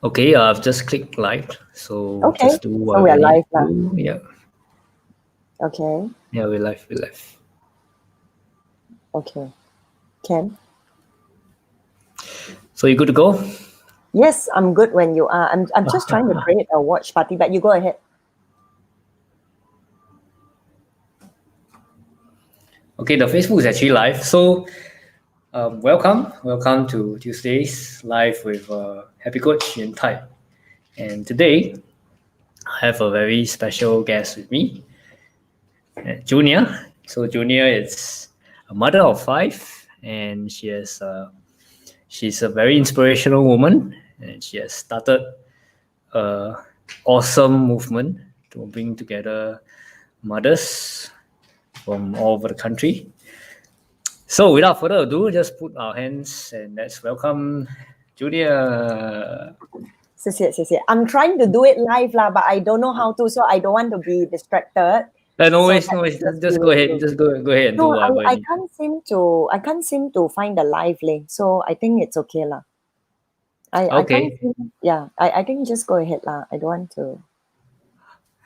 Okay, I've just clicked live, so Okay, just do so whatever we're you need live to now. do. Yeah, Okay, yeah, we're live, we're live. okay. Ken? So you good to go? Yes, I'm good when you are. I'm just trying to create a watch party, but you go ahead. Okay, the Facebook is actually live. So welcome to Tuesday's live with Happy Coach Junia and I. And today I have a very special guest with me, Junia. So Junia is a mother of five, and she's a very inspirational woman, and she has started a awesome movement to bring together mothers from all over the country. So without further ado, just put our hands and let's welcome Julia. 谢谢. I'm trying to do it live lah, but I don't know how to, so I don't want to be distracted. No So worries, let no me worries. just Just do go it ahead. real Just quick. go ahead and do No, whatever I you need. can't seem to find the live link. So I think it's okay lah. I can't Okay. seem, yeah. I think just go ahead lah. I don't want to,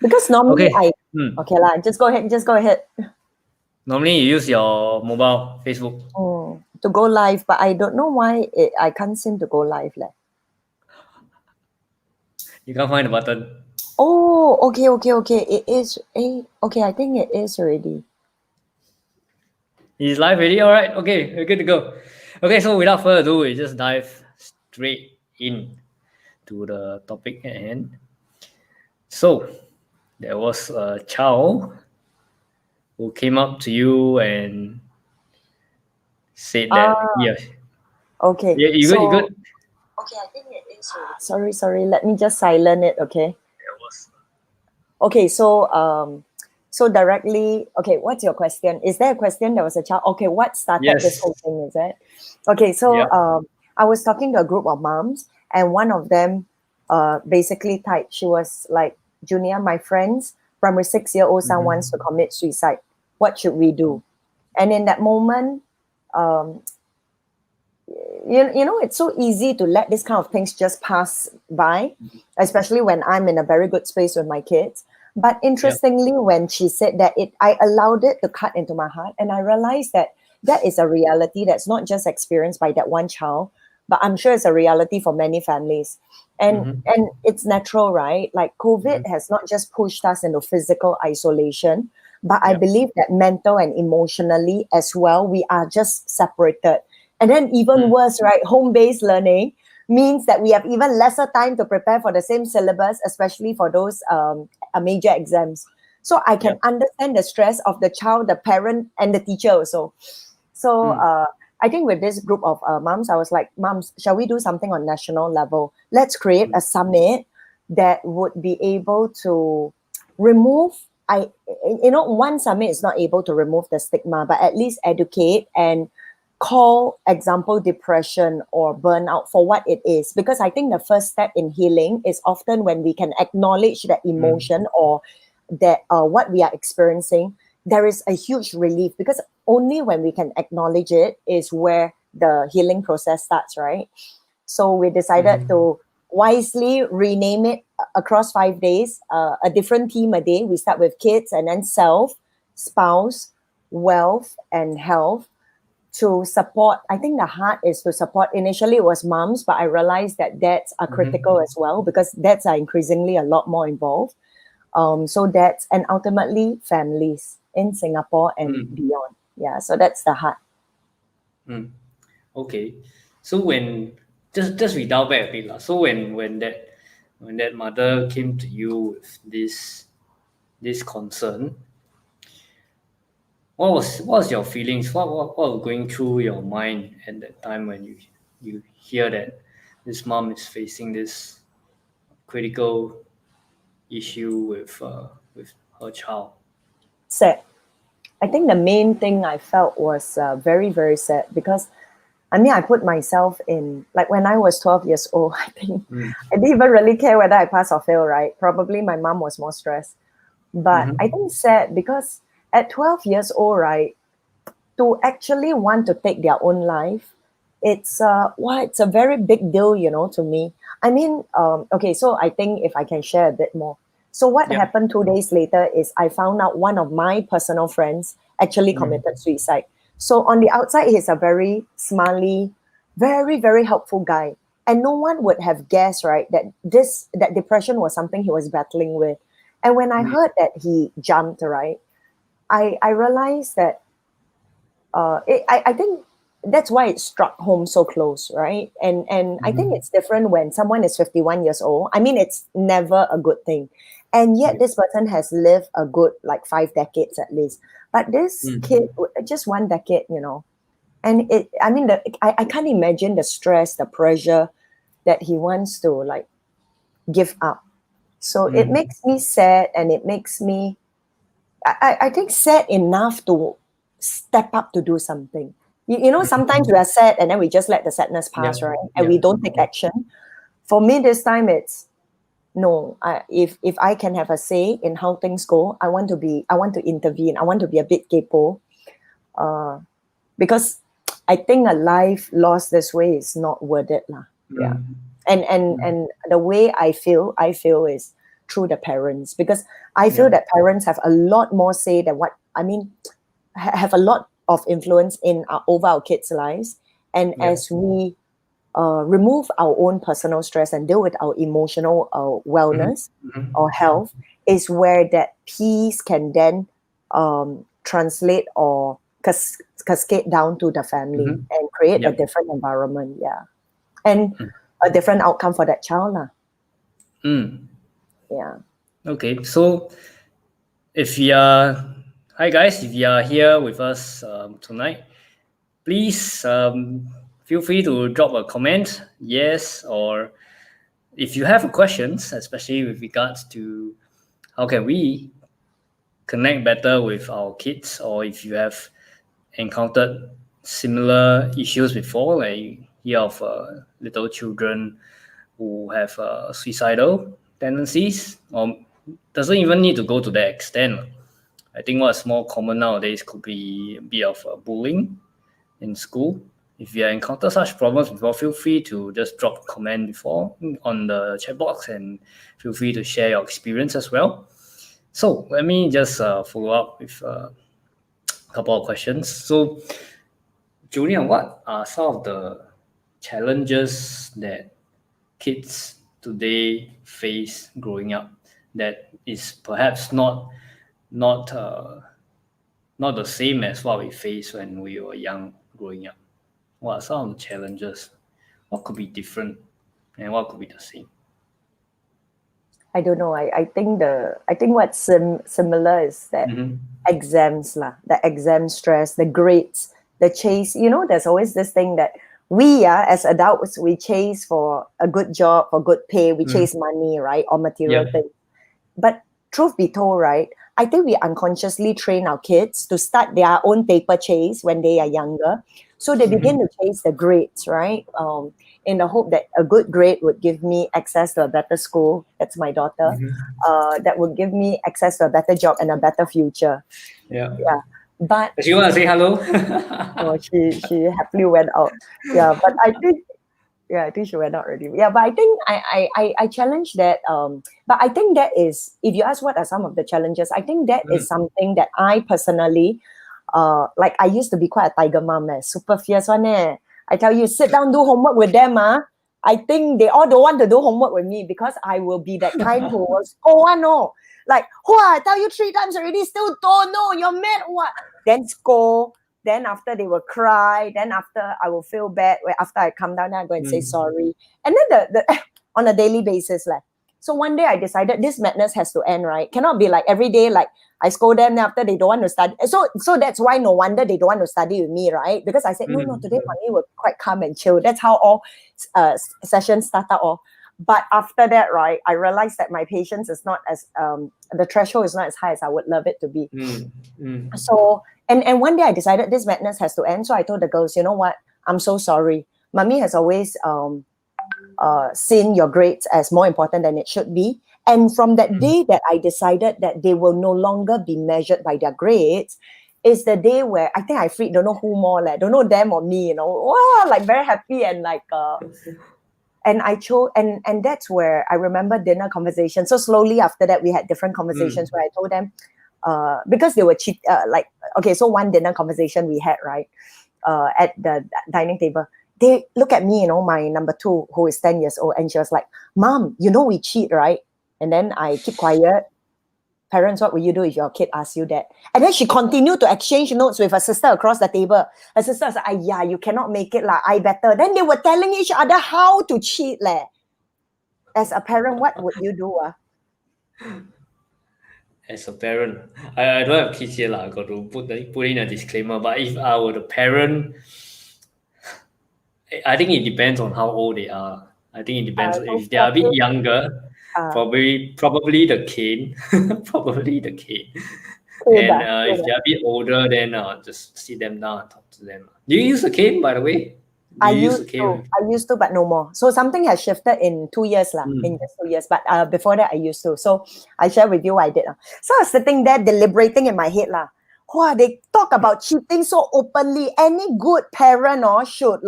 because normally Okay. okay lah. Just go ahead. Just go ahead. Normally you use your mobile Facebook. To go live, but I don't know why I can't seem to go live leh. You can't find the button. Oh, okay. It is. Okay, I think it is already. He's live already. All right. Okay, we're good to go. Okay, so without further ado, we just dive straight in to the topic at hand. So there was a child who came up to you and said that Okay. you good, you good. Okay, I think it is already. Sorry. Let me just silent it. Okay. Okay. So directly. Okay. What's your question? Is there a question? There was a child. Okay. What started this Yes. whole thing? Is it? Okay. So Yeah. I was talking to a group of moms, and one of them, basically typed. She was like, "Junia, my friend's primary 6-year-old son wants to commit suicide. What should we do?" And in that moment, um, you know, it's so easy to let this kind of things just pass by, especially when I'm in a very good space with my kids. But interestingly, when she said that, I allowed it to cut into my heart, and I realized that that is a reality that's not just experienced by that one child, but I'm sure it's a reality for many families. And it's natural, right? Like COVID has not just pushed us into physical isolation, but I believe that mental and emotionally as well, we are just separated. And then even worse, right? Home-based learning means that we have even lesser time to prepare for the same syllabus, especially for those major exams. So I can understand the stress of the child, the parent, and the teacher also. So I think with this group of moms, I was like, moms, shall we do something on national level? Let's create a summit that would be able to remove, one summit is not able to remove the stigma, but at least educate and call example depression or burnout for what it is, because I think the first step in healing is often when we can acknowledge that emotion or that what we are experiencing. There is a huge relief, because only when we can acknowledge it is where the healing process starts, right? So we decided to wisely rename it across 5 days, a different theme a day. We start with kids, and then self, spouse, wealth, and health, to support. I think the heart is to support. Initially it was moms, but I realized that dads are critical as well, because dads are increasingly a lot more involved. So dads, and ultimately families in Singapore and beyond. Yeah, so that's the heart. Okay. So when just we dial back a bit lah. So when that mother came to you with this concern, what was your feelings? What was going through your mind at that time when you hear that this mom is facing this critical issue with her child? Sad. I think the main thing I felt was very, very sad, because I mean, I put myself in, like when I was 12 years old, I think I didn't even really care whether I pass or fail, right? Probably my mom was more stressed. But I think sad, because at 12 years old, right, to actually want to take their own life, it's a very big deal, to me. I mean, okay, so I think if I can share a bit more. So what Yeah. happened 2 days later is I found out one of my personal friends actually committed suicide. So on the outside, he's a very smiley, very, very helpful guy. And no one would have guessed, right, that depression was something he was battling with. And when I heard that he jumped, right, I realized that I think that's why it struck home so close, right? And I think it's different when someone is 51 years old. I mean, it's never a good thing. And yet this person has lived a good like 5 decades at least. But this kid, just 1 decade, and I mean, I can't imagine the stress, the pressure that he wants to like give up. So it makes me sad, and it makes me, I think, sad enough to step up to do something. Sometimes we are sad and then we just let the sadness pass, right? And we don't take action. For me, this time it's no. If I can have a say in how things go, I want to intervene. I want to be a bit capo, because I think a life lost this way is not worth it, lah. Yeah. And the way I feel is through the parents, because I feel that parents have a lot more say than what I mean, have a lot of influence in over our kids' lives. And as we remove our own personal stress and deal with our emotional wellness or health, is where that peace can then translate or cascade down to the family and create a different environment. Yeah. And a different outcome for that child. Yeah. Okay, so hi guys, if you are here with us tonight, please feel free to drop a comment, yes, or if you have questions, especially with regards to how can we connect better with our kids, or if you have encountered similar issues before, like hear of little children who have suicidal tendencies, or doesn't even need to go to that extent. I think what's more common nowadays could be a bit of bullying in school. If you encounter such problems before, feel free to just drop a comment before on the chat box, and feel free to share your experience as well. So let me just follow up with a couple of questions. So, Junia, what are some of the challenges that kids today face growing up that is perhaps not the same as what we faced when we were young growing up? What are some of the challenges? What could be different and what could be the same? I don't know. I think what's similar is that exams lah, the exam stress, the grades, the chase. There's always this thing that we as adults, we chase for a good job, for good pay, we chase money, right, or material things. But truth be told, right, I think we unconsciously train our kids to start their own paper chase when they are younger. So they begin to chase the grades, right? In the hope that a good grade would give me access to a better school. That's my daughter. That would give me access to a better job and a better future. Yeah. But does she want to say hello? Oh, she happily went out. Yeah, but I think she went out already. Yeah, but I think I challenge that. But I think that is, if you ask what are some of the challenges, I think that is something that I personally, like I used to be quite a tiger mom, super fierce one. I tell you, sit down, do homework with them. I think they all don't want to do homework with me because I will be that kind who was, no. Like, I tell you 3 times already, still don't know, you're mad, what? Then scold. Then after they will cry. Then after I will feel bad. After I come down, then I go and say sorry. And then the on a daily basis. So one day I decided this madness has to end, right? Cannot be like every day, like I scold them, then after they don't want to study. So that's why no wonder they don't want to study with me, right? Because I said, no, today mommy will quite calm and chill. That's how all sessions started off. But after that, right, I realized that my patience is not as, the threshold is not as high as I would love it to be. So, and one day I decided this madness has to end. So I told the girls, you know what? I'm so sorry. Mommy has always seen your grades as more important than it should be. And from that day that I decided that they will no longer be measured by their grades, is the day where I think I freed, don't know who more, don't know them or me, like very happy and like, And I chose, and that's where I remember dinner conversation. So slowly after that, we had different conversations where I told them, because they were cheap, okay, so one dinner conversation we had, right, at the dining table. They look at me, my number 2, who is 10 years old, and she was like, Mom, we cheat, right? And then I keep quiet. Parents, what will you do if your kid asks you that? And then she continued to exchange notes with her sister across the table. Her sister was like, yeah, you cannot make it, I better. Then they were telling each other how to cheat. As a parent, what would you do? As a parent, I don't have kids yet. I got to put in a disclaimer. But if I were the parent, I think it depends on how old they are. I think it depends. If they are a bit younger, probably the cane. Probably the cane. And if they're a bit older, then just sit them down and talk to them. Do you use a cane, by the way? I used to, but no more. So something has shifted in 2 years, in just 2 years. But before that, I used to. So I share with you what I did. So I was sitting there deliberating in my head. Wow, they talk about cheating so openly. Any good parent should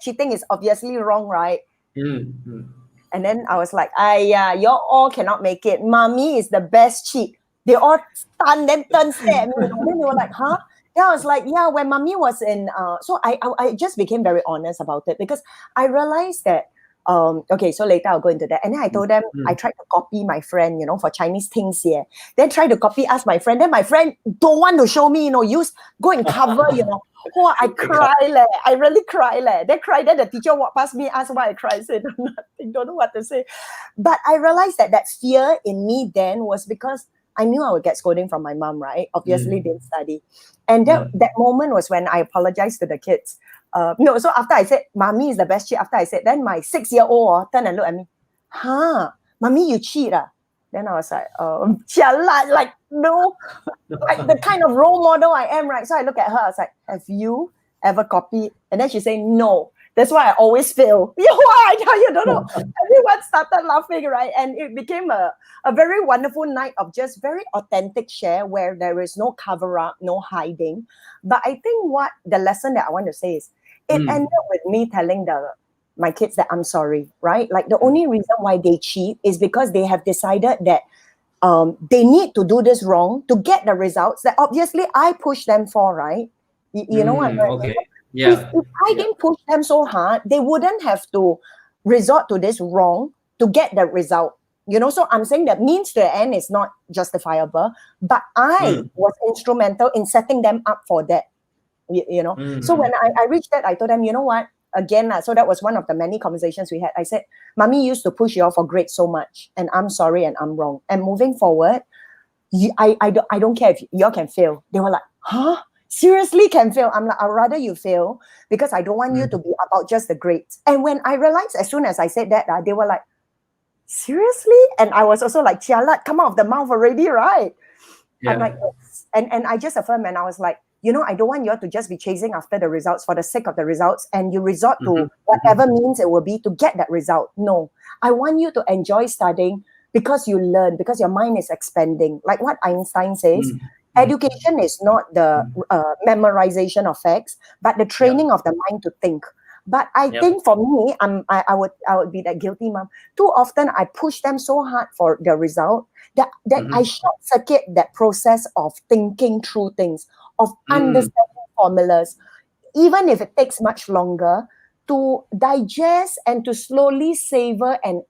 cheating is obviously wrong, right? And then I was like, you all cannot make it. Mommy is the best cheat. They all stunned, then turned stare at me. And then they were like, huh? Yeah, I was like, yeah, when mommy was in, so I just became very honest about it because I realized that, okay, so later I'll go into that. And then I told them, I tried to copy my friend, for Chinese things here. Then try to ask my friend. Then my friend don't want to show me, go and cover, Oh, I cry, I really cry. They cry, then the teacher walked past me, asked why I cried, said nothing, don't know what to say. But I realized that fear in me then was because I knew I would get scolding from my mom, right? Obviously didn't study. And that moment was when I apologized to the kids. So after I said, Mommy is the best cheat, after I said, then my 6-year-old turned and looked at me, Mommy, you cheat. Then I was like, no, like the kind of role model I am, right? So I look at her, I was like, have you ever copied? And then she said, no. That's why I always fail. I don't know. Everyone started laughing, right? And it became a very wonderful night of just very authentic share where there is no cover up, no hiding. But I think what the lesson that I want to say is, it ended with me telling my kids that I'm sorry, right? Like the only reason why they cheat is because they have decided that they need to do this wrong to get the results that obviously I push them for, right? You know what? Okay. Yeah. If I didn't push them so hard, they wouldn't have to resort to this wrong to get the result. So I'm saying that means to the end is not justifiable, but I was instrumental in setting them up for that. So when I reached that, I told them, you know what? Again, so that was one of the many conversations we had. I said, Mommy used to push you all for grades so much, and I'm sorry and I'm wrong. And moving forward, I don't care if you all can fail. They were like, huh? Seriously can fail? I'm like, I'd rather you fail because I don't want you to be about just the grades. And when I realized as soon as I said that, they were like, seriously? And I was also like, Chialat, come out of the mouth already, right? Yeah. I'm like, yes. And I just affirmed, and I was like, I don't want you all to just be chasing after the results for the sake of the results and you resort to whatever means it will be to get that result. No, I want you to enjoy studying because you learn, because your mind is expanding. Like what Einstein says, education is not the memorization of facts, but the training of the mind to think. But I think for me, I would be that guilty mom. Too often I push them so hard for the result that I short circuit that process of thinking through things, of understanding formulas, even if it takes much longer to digest and to slowly savor and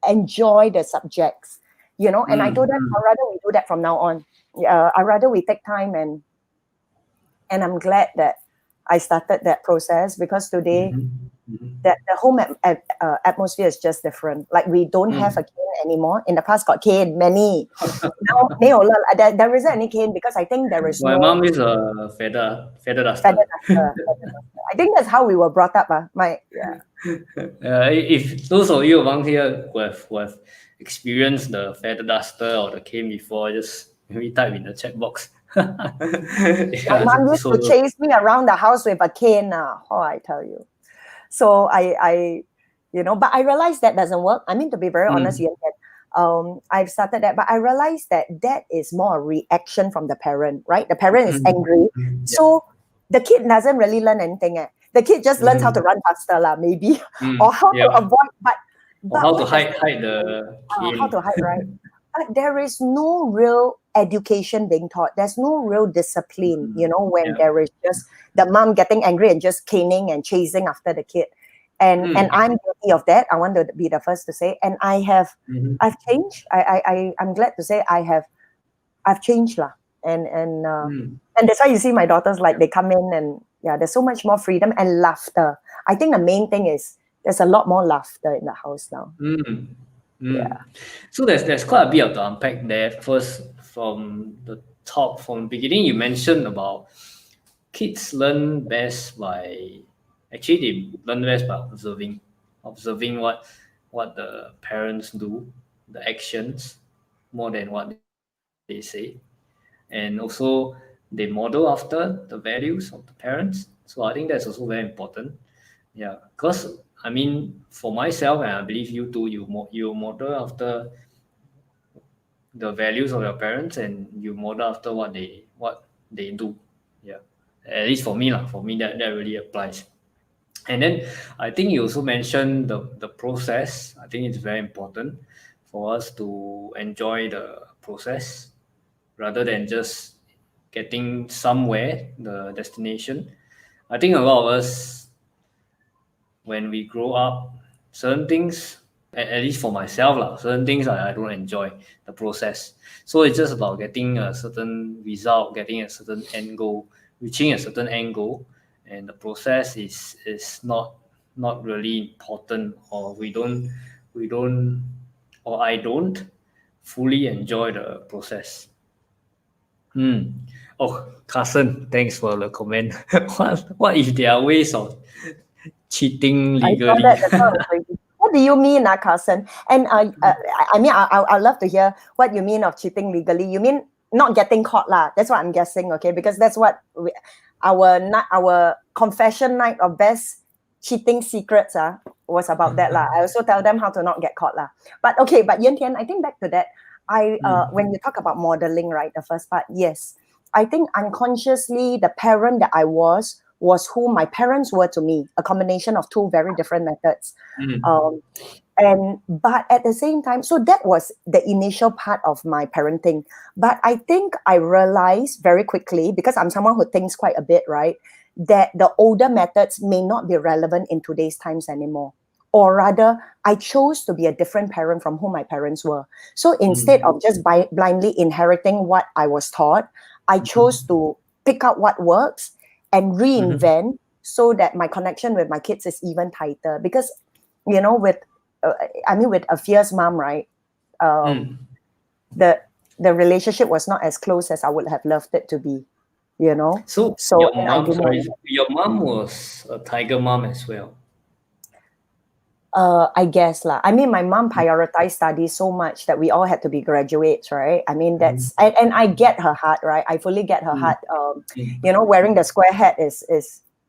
enjoy the subjects, and I told them, I'd rather we do that from now on. I'd rather we take time and I'm glad that I started that process because today that the home atmosphere is just different. Like we don't have a cane anymore. In the past got cane, many. Now there isn't any cane because I think there is My mom is a feather duster. I think that's how we were brought up. If those of you among here who have experienced the feather duster or the cane before, just maybe type in the chat box. My mom used to chase me around the house with a cane. I tell you. So I but I realized that doesn't work. I mean, to be very honest, I've started that, but I realized that is more a reaction from the parent, right? The parent is angry. So the kid doesn't really learn anything. The kid just learns how to run faster, maybe, or how to avoid, or how to what is- hide the cane. how to hide, right? But there is no real education being taught. There's no real discipline, when there is just the mom getting angry and just caning and chasing after the kid. And I'm guilty of that. I want to be the first to say. And I've changed. I'm glad to say I've changed lah. And that's why you see my daughters, like, they come in and there's so much more freedom and laughter. I think the main thing is there's a lot more laughter in the house now. Yeah. So there's quite a bit to unpack there. First, from the beginning, you mentioned about kids learn best by observing what the parents do, the actions, more than what they say. And also they model after the values of the parents. So I think that's also very important. Yeah, because I mean, for myself, and I believe you too, you model after the values of your parents, and you model after what they do. Yeah, at least for me lah. For me, that really applies. And then I think you also mentioned the process. I think it's very important for us to enjoy the process rather than just getting somewhere, the destination. I think a lot of us, when we grow up, certain things, at least for myself, certain things I don't enjoy the process. So it's just about getting a certain result, getting a certain end goal, reaching a certain end goal, and the process is not really important, or I don't fully enjoy the process. Oh, Carson, thanks for the comment. What if there are ways of cheating legally? What do you mean, Carson? And I mean, I'd love to hear what you mean of cheating legally. You mean not getting caught lah? That's what I'm guessing, okay? Because that's what our confession night of best cheating secrets was about that lah. I also tell them how to not get caught lah. But okay, but Yen Tian, I think back to that. When you talk about modeling, right, the first part, yes, I think unconsciously the parent that I was who my parents were to me, a combination of two very different methods. But at the same time, so that was the initial part of my parenting. But I think I realized very quickly, because I'm someone who thinks quite a bit, right, that the older methods may not be relevant in today's times anymore. Or rather, I chose to be a different parent from who my parents were. So instead of just blindly inheriting what I was taught, I chose to pick out what works and reinvent so that my connection with my kids is even tighter. Because, with a fierce mom, right, the relationship was not as close as I would have loved it to be, So your mom was a tiger mom as well. I guess lah. I mean, my mom prioritized studies so much that we all had to be graduates, right? I mean, that's and I get her heart, right? I fully get her heart. Wearing the square hat is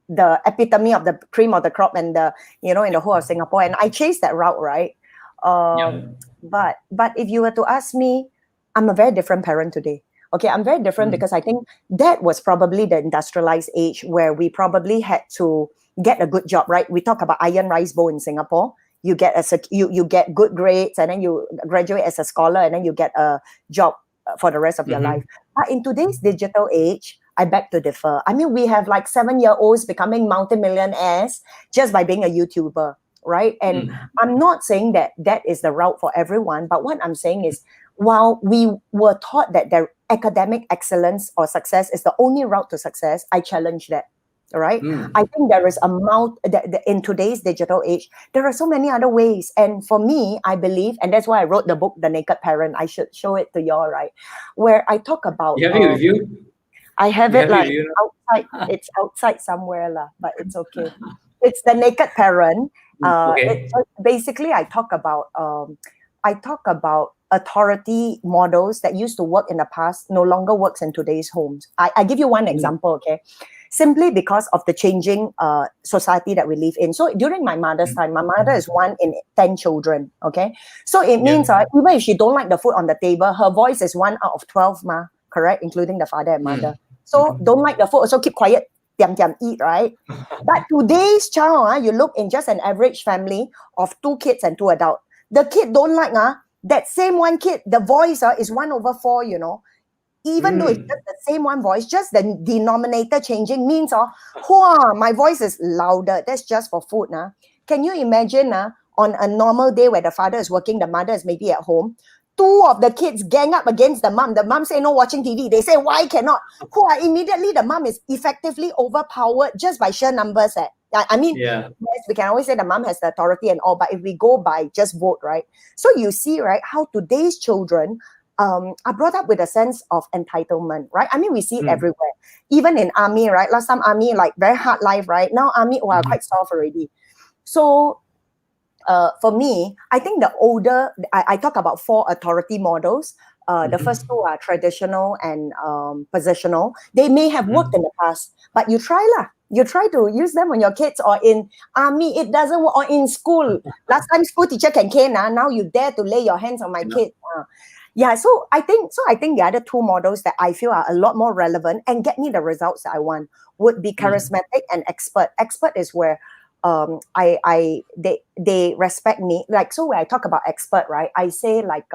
the epitome of the cream of the crop, and the in the whole of Singapore. And I chased that route, right? But if you were to ask me, I'm a very different parent today. Okay, I'm very different because I think that was probably the industrialized age where we probably had to get a good job, right? We talk about iron rice bowl in Singapore. You get you get good grades, and then you graduate as a scholar, and then you get a job for the rest of your life. But in today's digital age, I beg to differ. I mean, we have like 7-year-olds becoming multimillionaires just by being a YouTuber, right? And I'm not saying that is the route for everyone, but what I'm saying is, while we were taught that the academic excellence or success is the only route to success, I challenge that. Right? I think there is in today's digital age, there are so many other ways. And for me, I believe, and that's why I wrote the book, The Naked Parent. I should show it to you all, right? Where I talk about... You have it with you? I have it like outside. It's outside somewhere, but it's okay. It's The Naked Parent. Basically, I talk about authority models that used to work in the past no longer works in today's homes. I give you one example, okay? Simply because of the changing society that we live in. So during my mother's time, my mother is 1 in 10 children, okay? So it means even if she don't like the food on the table, her voice is 1 out of 12, correct? Including the father and mother. So don't like the food, also keep quiet. eat, right? But today's child, you look in just an average family of 2 kids and 2 adults. The kid don't like that same one kid, the voice is 1/4, even though it's just the same one voice, just the denominator changing means my voice is louder. That's just for food. Can you imagine on a normal day where the father is working, the mother is maybe at home, 2 of the kids gang up against the mom. The mom say no watching TV. They say why cannot? Immediately the mom is effectively overpowered just by sheer numbers. I mean, yes, we can always say the mom has the authority and all, but if we go by just vote, right? So you see, right, how today's children are brought up with a sense of entitlement, right? I mean, we see it everywhere. Even in army, right? Last time army, like very hard life, right? Now army, quite soft already. So for me, I think the older, I talk about 4 authority models. The first 2 are traditional and positional. They may have worked in the past, but you try lah. You try to use them on your kids, or in army, it doesn't work, or in school. Last time school teacher can cane, now you dare to lay your hands on my kid. So I think the other 2 models that I feel are a lot more relevant and get me the results that I want would be charismatic and expert. Expert is where they respect me. Like, so when I talk about expert, right, I say like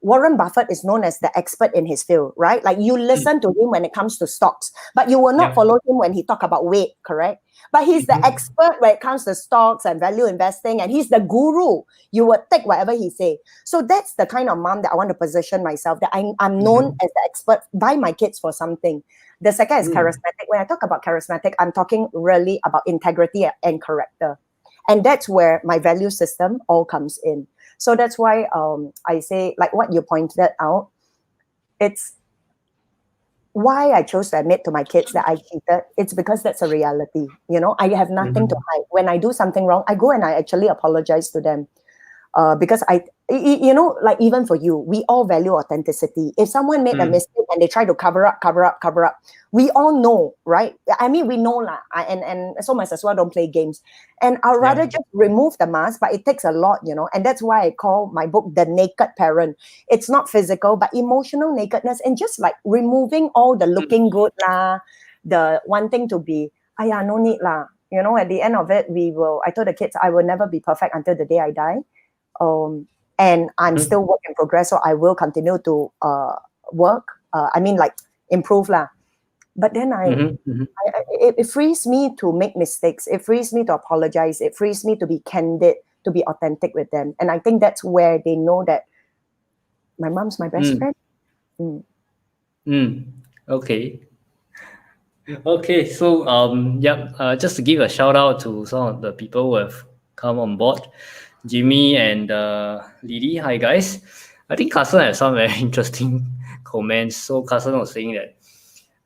Warren Buffett is known as the expert in his field, right? Like you listen to him when it comes to stocks, but you will not follow him when he talk about weight, correct? But he's the expert when it comes to stocks and value investing, and he's the guru. You would take whatever he say. So that's the kind of mom that I want to position myself, that I'm known as the expert by my kids for something. The second is charismatic. When I talk about charismatic, I'm talking really about integrity and character. And that's where my value system all comes in. So that's why I say, like what you pointed out, it's why I chose to admit to my kids that I cheated. It's because that's a reality. I have nothing to hide. When I do something wrong, I go and I actually apologize to them. Because like even for you, we all value authenticity. If someone made a mistake and they try to cover up, we all know, right? I mean, we know lah, and so much as well don't play games. And I'd rather just remove the mask, but it takes a lot, and that's why I call my book The Naked Parent. It's not physical, but emotional nakedness, and just like removing all the looking good lah, the wanting to be, no need lah. At the end of it, I told the kids, I will never be perfect until the day I die. And I'm still work in progress, so I will continue to work. Improve lah. But then it frees me to make mistakes. It frees me to apologize. It frees me to be candid, to be authentic with them. And I think that's where they know that my mom's my best friend. Okay. So just to give a shout out to some of the people who have come on board. Jimmy and Lily, hi guys. I think Carson has some very interesting comments. So Carson was saying that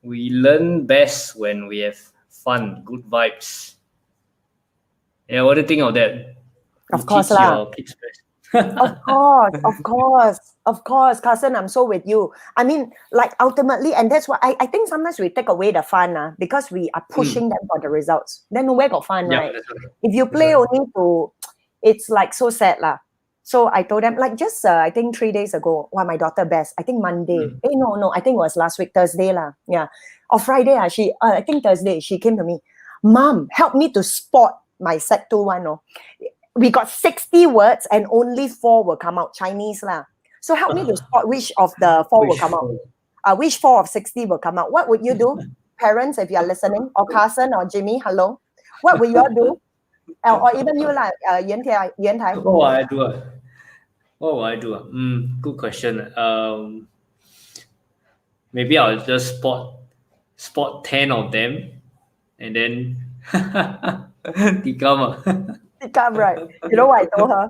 we learn best when we have fun, good vibes. Yeah, what do you think of that? Of course lah. Of course, Carson, I'm so with you. I mean, like ultimately, and that's why I think sometimes we take away the fun because we are pushing them for the results. Then where got fun, right? If you play only to, it's like so sad lah. So I told them, like just I think 3 days ago, my daughter best, I think Monday. No, I think it was last week, Thursday lah. Yeah. Or Friday, I think Thursday, she came to me, Mom, help me to spot my Sec 2 one. We got 60 words and only 4 will come out, Chinese lah. So help me to spot which of the 4 will come out. Which 4 of 60 will come out. What would you do? Parents, if you're listening, or Carson or Jimmy, hello. What will you all do? Or even you lah, Yuan Tai. What will I do? Good question. Maybe I'll just spot 10 of them, and then tikam. Tikam, right? You know what I told her?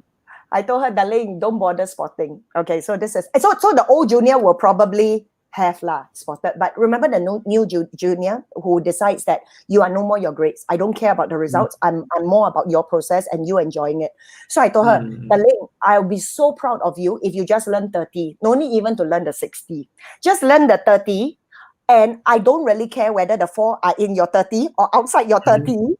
I told her, darling, don't bother spotting. Okay, so this is so the old junior will probably have spotted. But remember the new junior who decides that you are no more your grades. I don't care about the results. I'm more about your process and you enjoying it. So I told her, darling, I'll be so proud of you if you just learn 30. No need even to learn the 60. Just learn the 30. And I don't really care whether the 4 are in your 30 or outside your 30.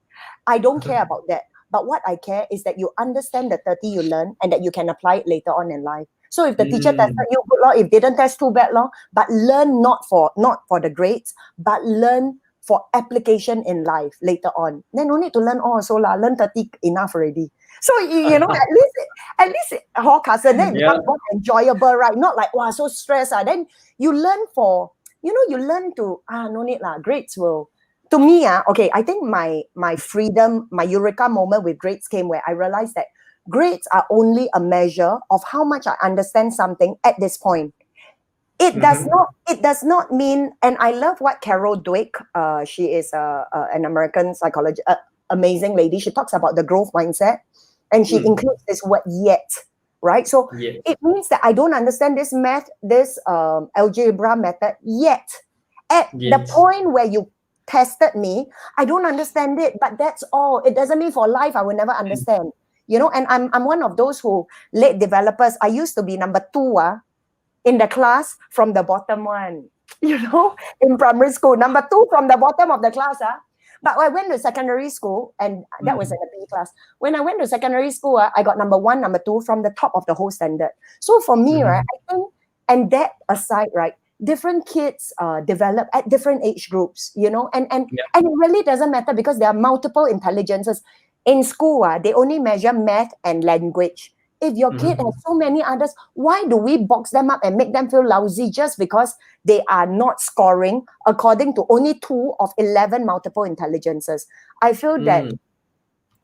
I don't care about that. But what I care is that you understand the 30 you learn and that you can apply it later on in life. So if the teacher tested you, good law. If didn't test, too bad law. But learn not for the grades, but learn for application in life later on. Then no need to learn all also lah. Learn 30 enough already. So at least hall cousin, then it becomes more enjoyable, right? Not like wow, so stressed. Then you learn you learn to no need lah. Grades will. To me, okay, I think my freedom, my eureka moment with grades came where I realized that grades are only a measure of how much I understand something at this point. It does not mean, and I love what Carol Dweck, she is an American psychologist, amazing lady. She talks about the growth mindset, and she includes this word yet, right? So it means that I don't understand this math, this algebra method yet. At the point where you tested me, I don't understand it, but that's all. It doesn't mean for life I will never understand. And I'm one of those who late developers. I used to be number 2 in the class from the bottom one, in primary school, number 2 from the bottom of the class. But I went to secondary school, and that was in the B class. When I went to secondary school, I got number 1, number 2 from the top of the whole standard. So for me, right, I think, and that aside, right, different kids develop at different age groups, and it really doesn't matter because there are multiple intelligences. In school, they only measure math and language. If your kid has so many others, why do we box them up and make them feel lousy just because they are not scoring according to only 2 of 11 multiple intelligences? I feel that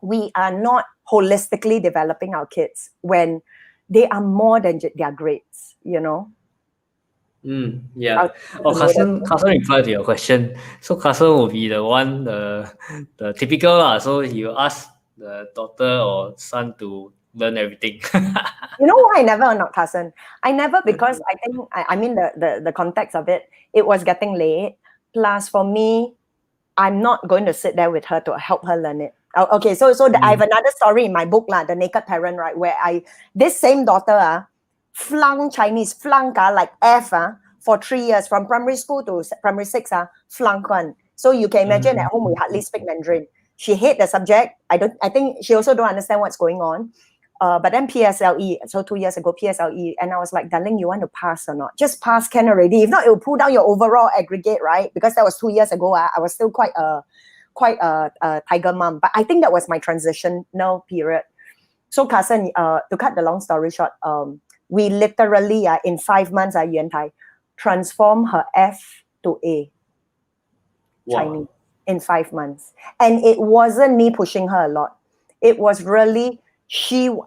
we are not holistically developing our kids when they are more than their grades, Yeah. Carson replied to your question. So Carson will be the one, the typical lah. So you ask the daughter or son to learn everything. You know why I never, not Carson? I never, because I think, I mean the context of it, it was getting late. Plus for me, I'm not going to sit there with her to help her learn it. Okay, so I have another story in my book, The Naked Parent, right, where this same daughter flunk Chinese, like F for 3 years, from primary school to primary 6, flunk one. So you can imagine at home we hardly speak Mandarin. She hate the subject. I think she also don't understand what's going on. But then PSLE, so 2 years ago, PSLE, and I was like, darling, you want to pass or not? Just pass can already. If not, it will pull down your overall aggregate, right? Because that was 2 years ago. I was still quite a tiger mom. But I think that was my transitional period. So Carson, to cut the long story short, we literally, in 5 months, Yuan Tai, transformed her F to A. Wow. Chinese in 5 months. And it wasn't me pushing her a lot. It was really so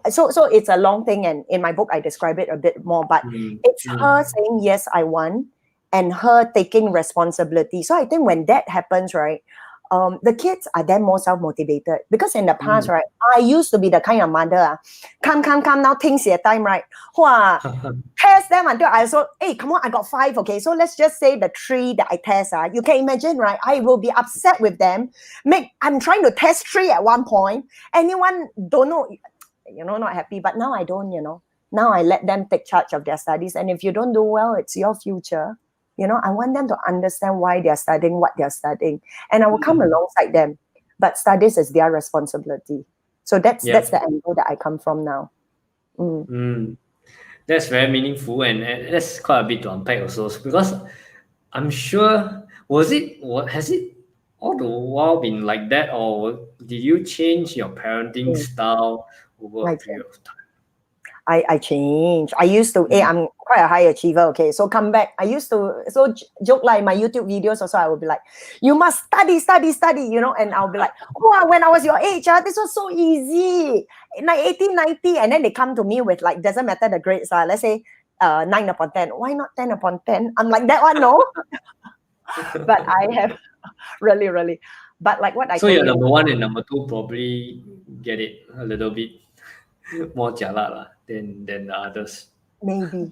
it's a long thing, and in my book I describe it a bit more, but it's her saying yes I want, and her taking responsibility. So I think when that happens, right, the kids are then more self-motivated, because in the past, right, I used to be the kind of mother, come now, things your time, right, test them until I also, hey, come on, I got 5, okay, so let's just say the 3 that I test, you can imagine, right, I will be upset with them. I'm trying to test 3 at one point, anyone don't know, not happy, but now I don't, now I let them take charge of their studies, and if you don't do well, it's your future. I want them to understand why they're studying what they're studying, and I will come alongside them. But studies is their responsibility. So that's the angle that I come from now. That's very meaningful, and that's quite a bit to unpack also, because I'm sure, has it all the while been like that, or did you change your parenting style over a period of time? I changed. I used to, I'm quite a high achiever, okay? So come back. I used to, joke like my YouTube videos also, I would be like, you must study, and I'll be like, oh, when I was your age, this was so easy. Like 1890, and then they come to me with like, doesn't matter the grades, let's say 9 upon 10. Why not 10 upon 10? I'm like, that one, no. But I have really. But like what I So you're number 1 and number 2 probably get it a little bit more jialat than the others. Maybe.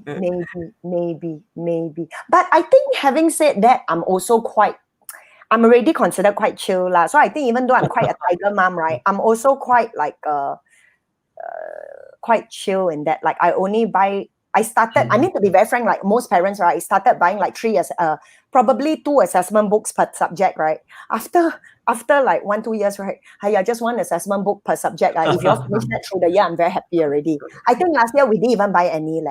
But I think having said that, I'm already considered quite chill lah. So I think even though I'm quite a tiger mom, right, I'm also quite like quite chill in that. Like I need to be very frank, like most parents, right, I started buying like probably 2 assessment books per subject, right? After like 1-2 years, right? I just 1 assessment book per subject. If you finish that through the year, I'm very happy already. I think last year we didn't even buy any.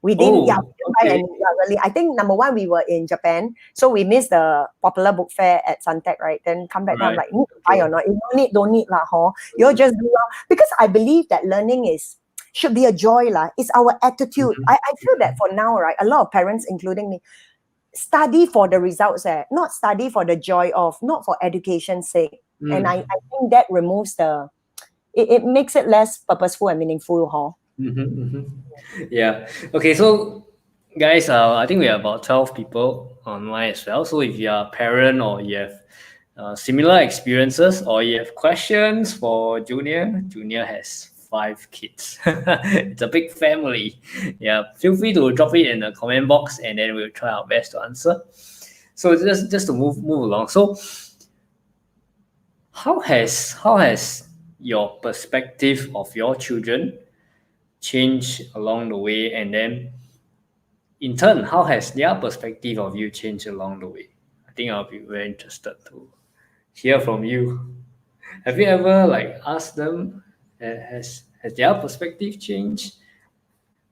We didn't, Oh, we didn't buy okay. any. Really. I think number one, we were in Japan, so we missed the popular book fair at Suntec, right? Then come back, then I'm Right. like, need to buy or not? If don't need lah, ho. You'll just do well. Because I believe that learning should be a joy lah. It's our attitude. I feel that for now, right, a lot of parents, including me, study for the results, not study for the joy of, not for education's sake. And I think that removes it makes it less purposeful and meaningful, huh? Yeah. Okay, so guys, I think we are about 12 people online as well. So if you are a parent or you have similar experiences or you have questions for Junia has 5 kids. It's a big family. Yeah, feel free to drop it in the comment box and then we'll try our best to answer. So just to move along. So how has your perspective of your children changed along the way, and then in turn, how has their perspective of you changed along the way? I think I'll be very interested to hear from you. Have you ever asked them, has their perspective changed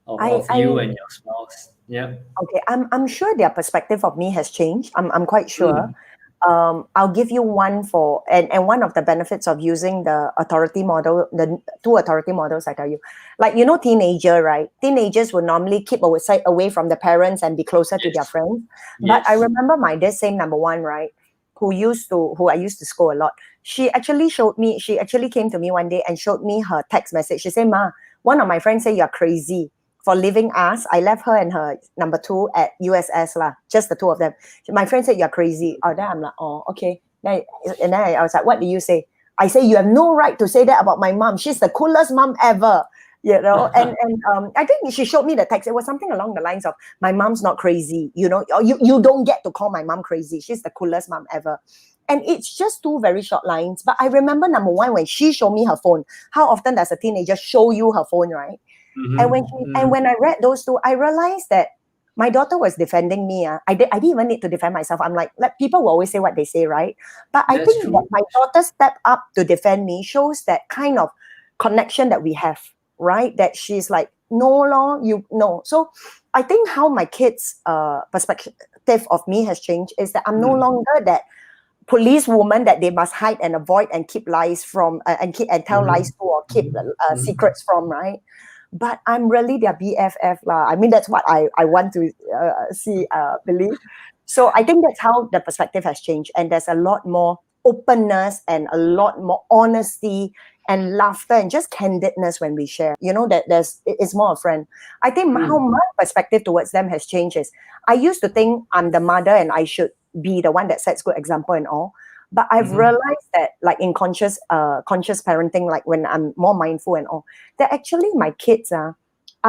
of you I and your spouse? Yeah. Okay, I'm sure their perspective of me has changed. I'm quite sure. I'll give you one and one of the benefits of using the authority model, the 2 authority models, I tell you. Like, teenager, right? Teenagers will normally keep away from the parents and be closer to their Yes. friends. But I remember this same number one, right? Who I used to scold a lot. She actually came to me one day and showed me her text message. She said, Ma, one of my friends said you're crazy for leaving us. I left her and her number 2 at USS lah, just the 2 of them. My friend said you're crazy. Oh, then I'm like, oh, okay. And then I was like, what do you say? I say you have no right to say that about my mom. She's the coolest mom ever. And I think she showed me the text. It was something along the lines of, my mom's not crazy. You don't get to call my mom crazy. She's the coolest mom ever. And it's just 2 very short lines. But I remember number one, when she showed me her phone. How often does a teenager show you her phone, right? And when I read those 2, I realized that my daughter was defending me. I didn't even need to defend myself. I'm like people will always say what they say, right? But I That's think true. that my daughter stepped up to defend me shows that kind of connection that we have, right? That she's like, no, no. So I think how my kids' perspective of me has changed is that I'm no longer that police woman that they must hide and avoid and keep lies from and tell lies to, or keep secrets from, right? But I'm really their BFF lah. I mean, that's what I want to believe. So I think that's how the perspective has changed, and there's a lot more openness and a lot more honesty and laughter and just candidness when we share. That it's more a friend. I think how my perspective towards them has changed is, I used to think I'm the mother and I should be the one that sets good example and all. But I've realized that, like in conscious parenting, like when I'm more mindful and all, that actually my kids are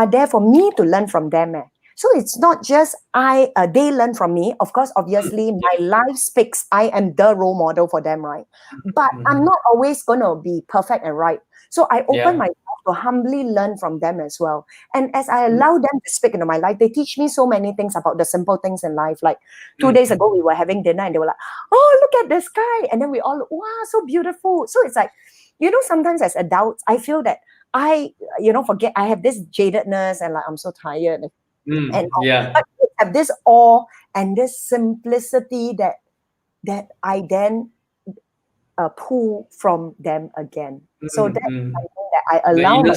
there for me to learn from them. So it's not just they learn from me. Of course, obviously, my life speaks. I am the role model for them, right? But I'm not always going to be perfect and right. So I open myself to humbly learn from them as well. And as I allow them to speak into my life, they teach me so many things about the simple things in life. Like 2 days ago, we were having dinner and they were like, oh, look at the sky. And then we all, wow, so beautiful. So it's like, sometimes as adults, I feel that I forget, I have this jadedness and like, I'm so tired. And but have this awe and this simplicity that I then pull from them again. So that's something that I allow the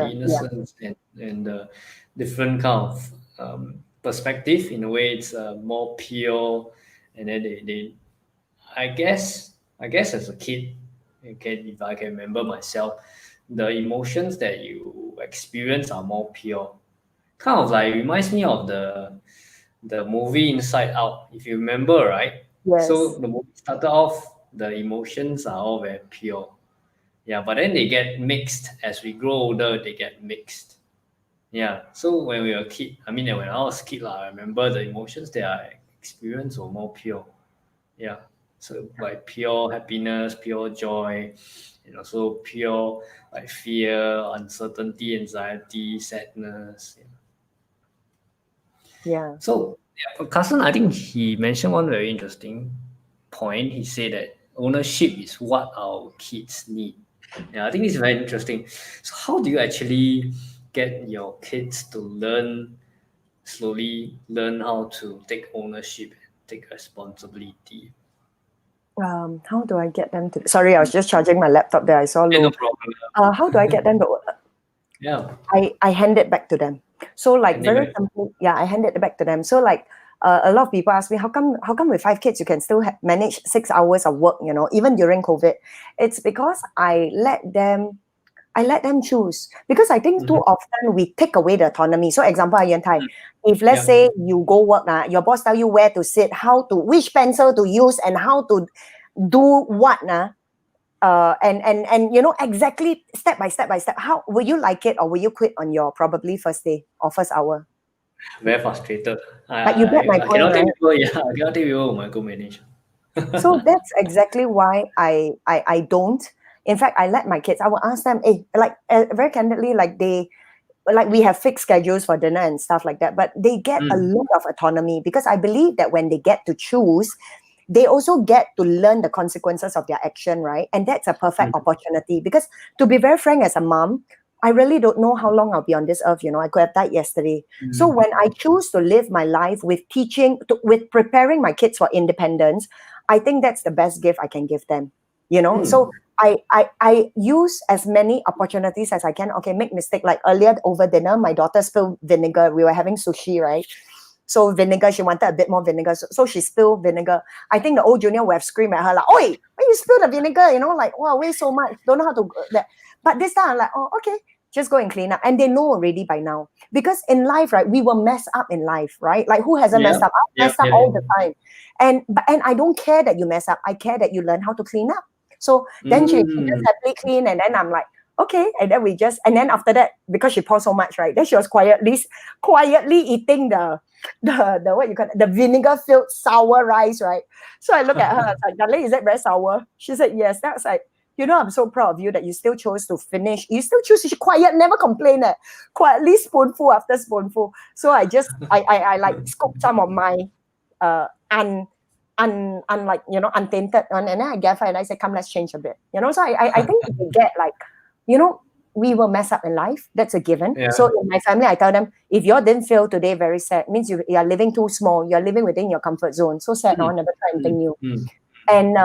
innocence and the different kind of perspective. In a way, it's more pure, and then they I guess as a kid, if I can remember myself, the emotions that you experience are more pure. Kind of like reminds me of the movie Inside Out, if you remember, right? Yes. So the movie started off, the emotions are all very pure. Yeah, but then they get mixed. As we grow older, they get mixed. Yeah, so when we were a kid, when I was a kid, I remember the emotions that I experienced were more pure. Yeah, so like pure happiness, pure joy, and also pure like fear, uncertainty, anxiety, sadness. Yeah. So, Carson, I think he mentioned one very interesting point. He said that ownership is what our kids need. Yeah, I think it's very interesting. So, how do you actually get your kids to slowly learn how to take ownership and take responsibility? How do I get them to? Sorry, I was just charging my laptop there. I saw No low. problem. How do I get them to? Yeah. I hand it back to them. So like Hand it very back. simply, yeah, I hand it back to them. So like a lot of people ask me, how come with 5 kids you can still manage 6 hours of work, even during COVID? It's because I let them choose, because I think too often we take away the autonomy. So example, Yan Tai, if let's say you go work, your boss tell you where to sit, which pencil to use, and how to do what, and exactly step by step, how will you like it, or will you quit on your probably first day or first hour? Very frustrated. But you get my I point, cannot take right? people. Yeah, I cannot take people micromanage. So that's exactly why I don't. In fact, I let my kids, I will ask them, hey, like very candidly, like we have fixed schedules for dinner and stuff like that, but they get a lot of autonomy, because I believe that when they get to choose, they also get to learn the consequences of their action, right? And that's a perfect opportunity, because to be very frank, as a mom, I really don't know how long I'll be on this earth. I could have died yesterday. So when I choose to live my life with with preparing my kids for independence, I think that's the best gift I can give them. So I use as many opportunities as I can. Okay, make mistake. Like earlier over dinner, my daughter spilled vinegar. We were having sushi, right? So vinegar, she wanted a bit more vinegar. So she spilled vinegar. I think the old Junia would have screamed at her like, "Oi, why you spill the vinegar?" Like, wow, waste so much. Don't know how to that. But this time I'm like, oh, okay, just go and clean up. And they know already by now. Because in life, right, we will mess up in life, right? Like who hasn't messed up? I've messed up all the time. And I don't care that you mess up. I care that you learn how to clean up. So then she just happily clean, and then I'm like, okay. And then after that, because she poured so much, right? Then she was quietly eating the what you call it, the vinegar filled sour rice, right? So I look at her, I was like, darling, is that very sour? She said, yes. That's like, I'm so proud of you that you still chose to finish. You still choose to quiet, never complain. Quietly spoonful after spoonful. So I like scooped some of my like untainted one, and then I gave her and I said, come, let's change a bit. So I think we get like, we will mess up in life. That's a given. Yeah. So in my family, I tell them, if you didn't fail today, very sad, means you are living too small. You're living within your comfort zone. So sad, never try anything new. And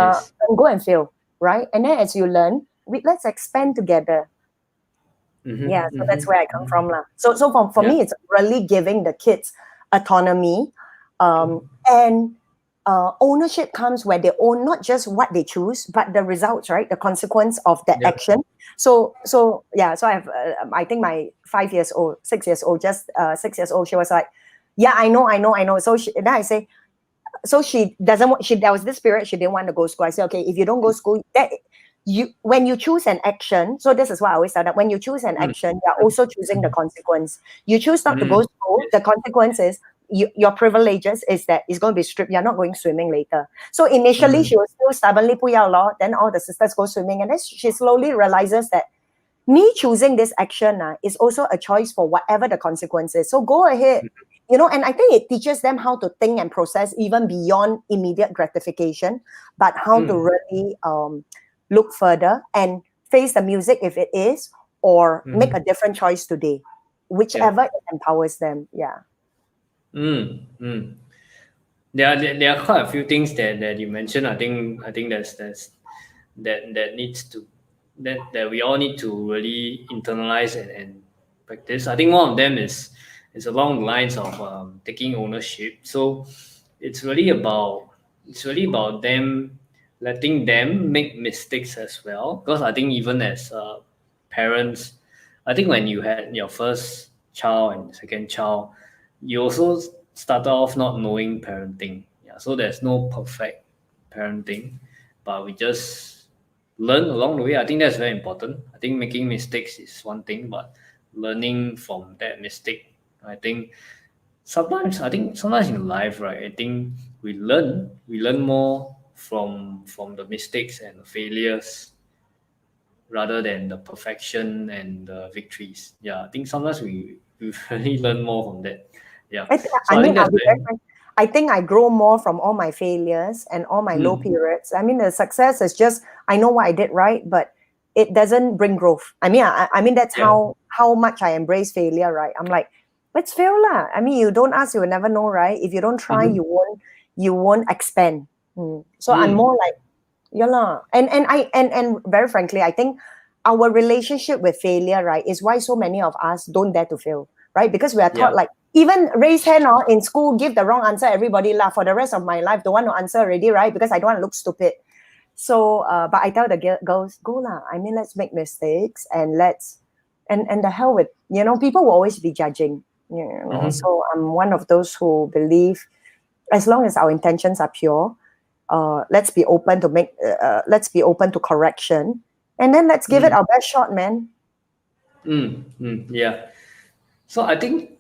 go and fail, right? And then as you learn, let's expand together. So that's where I come from. So for me, it's really giving the kids autonomy, and ownership comes where they own not just what they choose, but the results, right? The consequence of that action. So I have, I think my 6 years old, just 6 years old, she was like, yeah, I know. So then I say, so she doesn't want, there was this period she didn't want to go to school. I said, okay, if you don't go to school, when you choose an action, so this is what I always tell them, when you choose an action, you're also choosing the consequence. You choose not to go to school, the consequence is your privileges is that it's going to be stripped. You're not going swimming later. So initially she was still stubbornly 不要咯, then all the sisters go swimming, and then she slowly realizes that me choosing this action is also a choice for whatever the consequences. So go ahead. And I think it teaches them how to think and process even beyond immediate gratification, but how to really look further and face the music if it is, or make a different choice today, whichever it empowers them. There are quite a few things that you mentioned. I think that needs to that we all need to really internalize and practice. I think one of them is along the lines of taking ownership. So it's really about them, letting them make mistakes as well. Because I think even as parents, I think when you had your first child and second child, you also started off not knowing parenting. So there's no perfect parenting, but we just learn along the way. I think that's very important. I think making mistakes is one thing, but learning from that mistake, I think sometimes in life, right, I think we learn more from the mistakes and the failures rather than the perfection and the victories. I think sometimes we really learn more from that. I think I grow more from all my failures and all my low periods. I mean, the success is just, I know what I did right, but it doesn't bring growth. I mean that's how much I embrace failure, right? I'm like, let's fail lah. I mean, you don't ask, you will never know, right? If you don't try, you won't expand. So I'm more like, yeah lah. And very frankly, I think our relationship with failure, right, is why so many of us don't dare to fail, right? Because we are taught like, even raise hand in school, give the wrong answer, everybody laugh. For the rest of my life, don't want to answer already, right? Because I don't want to look stupid. So, but I tell the girls, go lah. I mean, let's make mistakes and and the hell with, people will always be judging, So I'm one of those who believe, as long as our intentions are pure, let's be open to correction, and then let's give it our best shot, man. Yeah. So I think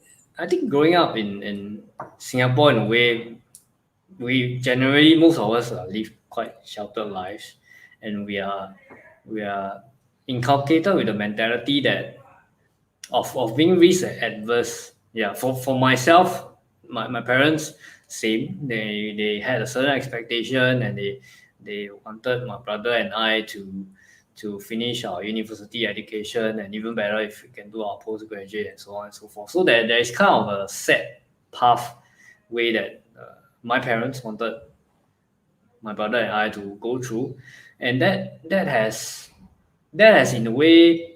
growing up in Singapore, in a way, we generally, most of us live quite sheltered lives, and we are inculcated with the mentality that of being risk adverse. Yeah. For myself, my parents, same. They had a certain expectation, and they wanted my brother and I to finish our university education, and even better if we can do our postgraduate and so on and so forth. So there is kind of a set pathway that my parents wanted my brother and I to go through, and that has in a way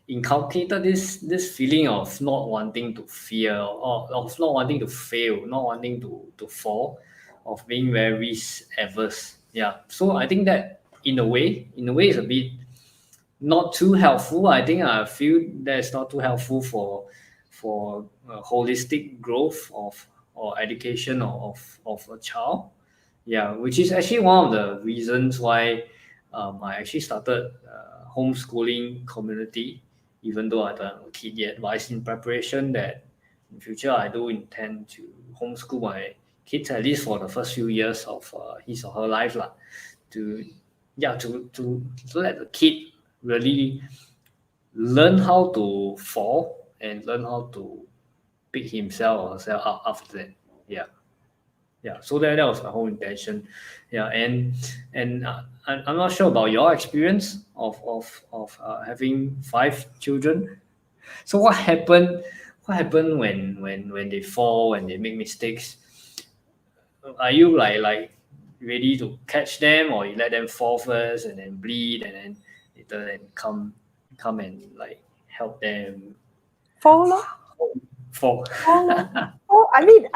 inculcated this feeling of not wanting to fear, or of not wanting to fail, not wanting to fall, of being very risk averse. Yeah. So I think that in a way is a bit not too helpful. I feel that's not too helpful for holistic growth or education of a child. Yeah, which is actually one of the reasons why I actually started homeschooling community, even though I don't have a kid yet. But it's in preparation that in future I do intend to homeschool my kids, at least for the first few years of his or her life lah, to let the kid really learn how to fall and learn how to pick himself or herself up after that. Yeah, so that was my whole intention. Yeah, and I'm not sure about your experience of having 5 children. So what happened when they fall, when they make mistakes? Are you like ready to catch them, or you let them fall first and then bleed, and then later then come and like help them Fall. I mean,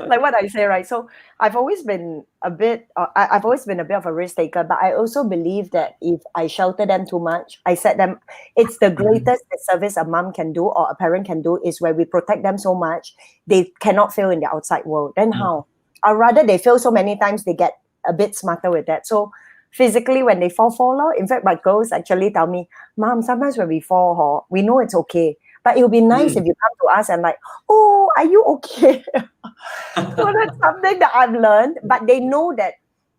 like what I say, right? So I've always been a bit of a risk taker, but I also believe that if I shelter them too much, I set them. It's the greatest service a mom can do or a parent can do is where we protect them so much they cannot fail in the outside world. Then how? Or rather, they fail so many times they get a bit smarter with that. So physically, when they fall, in fact, my girls actually tell me, "Mom, sometimes when we fall, we know it's okay. But it would be nice if you come to us and like, oh, are you okay?" So that's something that I've learned. But they know that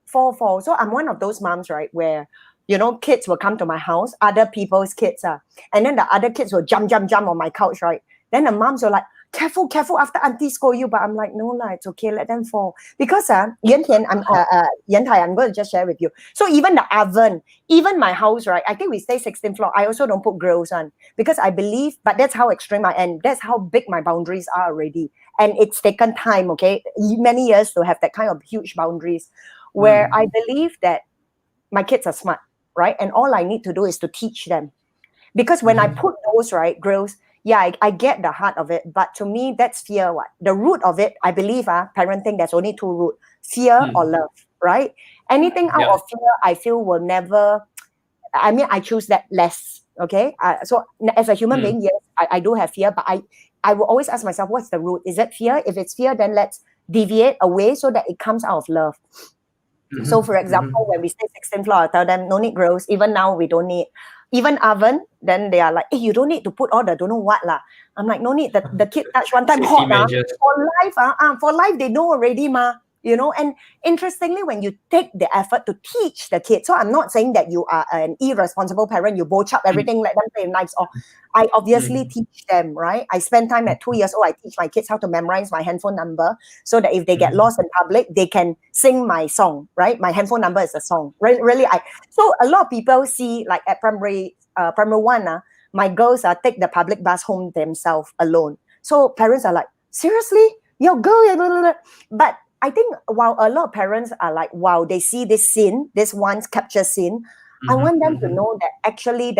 fall. So I'm one of those moms, right, where, kids will come to my house, other people's kids, and then the other kids will jump on my couch, right? Then the moms are like, careful after auntie scold you. But I'm like, no lah, it's okay, let them fall. Because Yan Tai, I'm going to just share with you. So even the oven, even my house, right? I think we stay 16th floor. I also don't put grills on because I believe, but that's how extreme I am. That's how big my boundaries are already. And it's taken time, okay? Many years to have that kind of huge boundaries where I believe that my kids are smart, right? And all I need to do is to teach them. Because when I put those, right, grills, yeah, I get the heart of it. But to me, that's fear. What? The root of it, I believe, parenting, there's only 2 roots, fear or love, right? Anything out of fear, I feel will never, I mean, I choose that less, okay? So as a human being, yes, I do have fear, but I will always ask myself, what's the root? Is it fear? If it's fear, then let's deviate away so that it comes out of love. So for example, when we stay 16th floor, I tell them, no need grills. Even now, we don't need. Even oven, then they are like, hey, you don't need to put all the don't know what lah. I'm like, no need. The kid touch one time hot. For life, they know already, ma. And interestingly, when you take the effort to teach the kids, so I'm not saying that you are an irresponsible parent, you boch up everything, let them play with knives, or I obviously teach them, right? I spend time at 2 years old, I teach my kids how to memorize my handphone number so that if they get lost in public, they can sing my song, right? My handphone number is a song. Really, so a lot of people see, like at primary one, my girls take the public bus home themselves alone. So parents are like, seriously? Your girl? But I think while a lot of parents are like, wow, they see this scene, this once captured scene, I want them to know that actually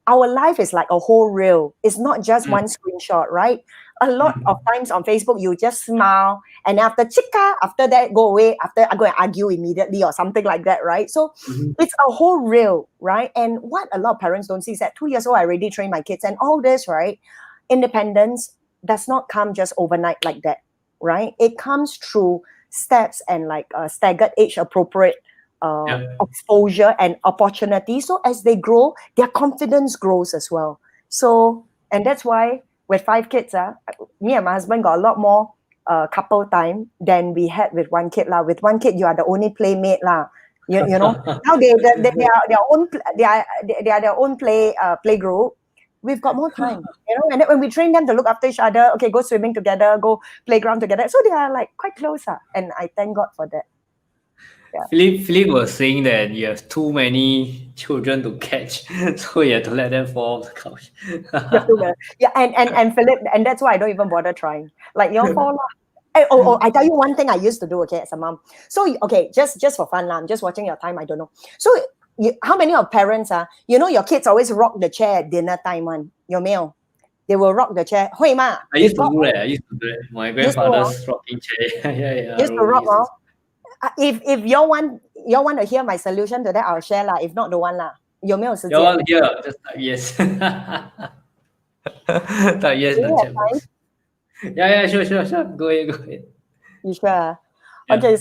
our life is like a whole reel. It's not just one screenshot, right? A lot of times on Facebook, you just smile, and after that, go away, after I go and argue immediately or something like that, right? So it's a whole reel, right? And what a lot of parents don't see is that 2 years old, I already trained my kids, and all this, right? Independence does not come just overnight like that, right? It comes through steps and like staggered age appropriate exposure and opportunity. So as they grow, their confidence grows as well. So, and that's why with 5 kids, me and my husband got a lot more couple time than we had with 1 kid lah. With 1 kid, you are the only playmate lah. You know, now they are their own play group. We've got more time, and then when we train them to look after each other, okay, go swimming together, go playground together. So they are like quite close, and I thank God for that. Yeah. Philip was saying that you have too many children to catch, so you have to let them fall off the couch. Yeah, and Philip, and that's why I don't even bother trying. Like, fall off. Oh, I tell you one thing I used to do, okay, as a mom. So, okay, just for fun, I'm just watching your time, I don't know. So, how many of parents your kids always rock the chair at dinner time one? Your meal, they will rock the chair. Hui ma? I used to do that. My grandfather's rocking chair. yeah. Used to rock. If you want to hear my solution to that, I'll share lah. If not, don't want lah. 有没有时间？ Just yes. Yes, the chat box. Yeah, sure. Go ahead. You sure? Okay,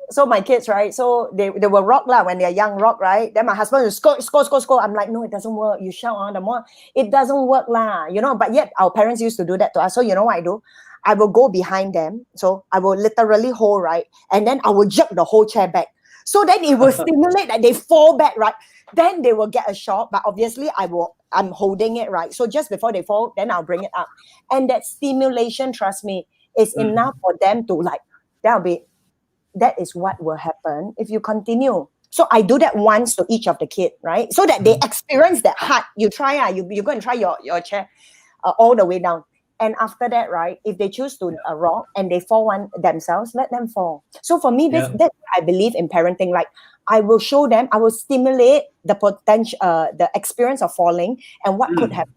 so my kids, right? So they will rock lah when they're young, rock, right? Then my husband will scold. I'm like, no, it doesn't work. You shout on the more, it doesn't work lah. But yet our parents used to do that to us. So you know what I do? I will go behind them. So I will literally hold, right? And then I will jerk the whole chair back. So then it will stimulate that they fall back, right? Then they will get a shock. But obviously I'm holding it, right? So just before they fall, then I'll bring it up. And that stimulation, trust me, is enough for them to like, that is what will happen if you continue. So I do that once to each of the kid, right? So that they experience that hard. You try, you go and try your chair all the way down. And after that, right, if they choose to rock and they fall themselves, let them fall. So for me, that's what I believe in parenting. Like, I will show them, I will stimulate the potential, the experience of falling and what could happen.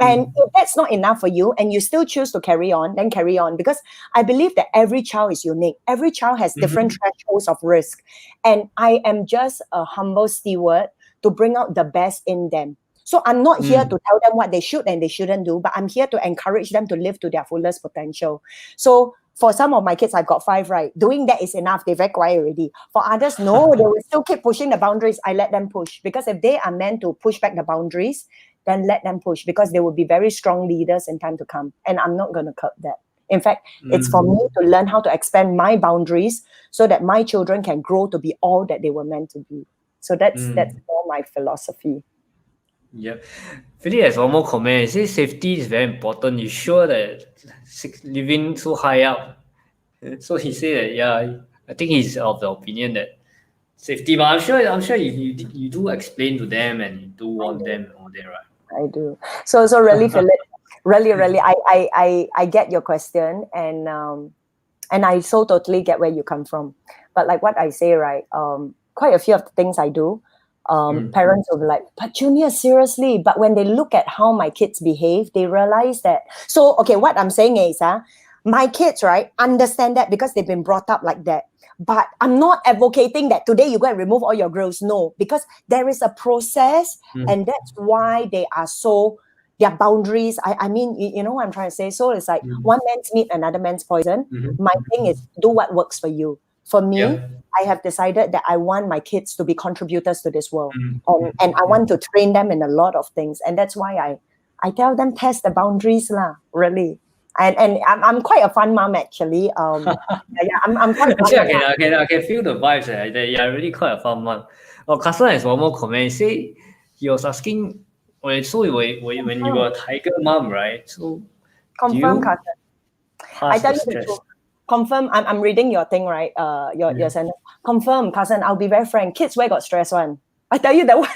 And if that's not enough for you and you still choose to carry on, then carry on. Because I believe that every child is unique. Every child has different thresholds of risk. And I am just a humble steward to bring out the best in them. So I'm not here to tell them what they should and they shouldn't do, but I'm here to encourage them to live to their fullest potential. So for some of my kids, I've got 5, right? Doing that is enough. They're very quiet already. For others, no, they will still keep pushing the boundaries. I let them push. Because if they are meant to push back the boundaries, then let them push, because they will be very strong leaders in time to come. And I'm not going to curb that. In fact, it's for me to learn how to expand my boundaries so that my children can grow to be all that they were meant to be. So that's more my philosophy. Yep. Philip has one more comment. He says safety is very important. You sure that living so high up? So he said that, I think he's of the opinion that safety, but I'm sure you do explain to them and you do warn them and all that, right? I do. So really, Philip, really, I get your question, and I so totally get where you come from. But like what I say, right? Quite a few of the things I do, parents will be like, but Junia, seriously. But when they look at how my kids behave, they realize that. So, okay, what I'm saying is, my kids, right, understand that because they've been brought up like that. But I'm not advocating that today you go and remove all your grills. No, because there is a process, and that's why they are so, their boundaries. I mean, you know what I'm trying to say? So it's like one man's meat, another man's poison. My thing is, do what works for you. For me, I have decided that I want my kids to be contributors to this world. And I want to train them in a lot of things. And that's why I tell them, test the boundaries lah, really. And I'm quite a fun mom actually. I'm quite fun. Actually, I can feel the vibes. That you're really quite a fun one. Oh, Carson has one more comment. He say he was asking, when you were a tiger mom, right? So Confirm, Carson. I pass tell the you the stress? truth. Confirm. I'm reading your thing, right? Your sentence. Confirm, Carson. I'll be very frank. Kids where got stress one. I tell you the one.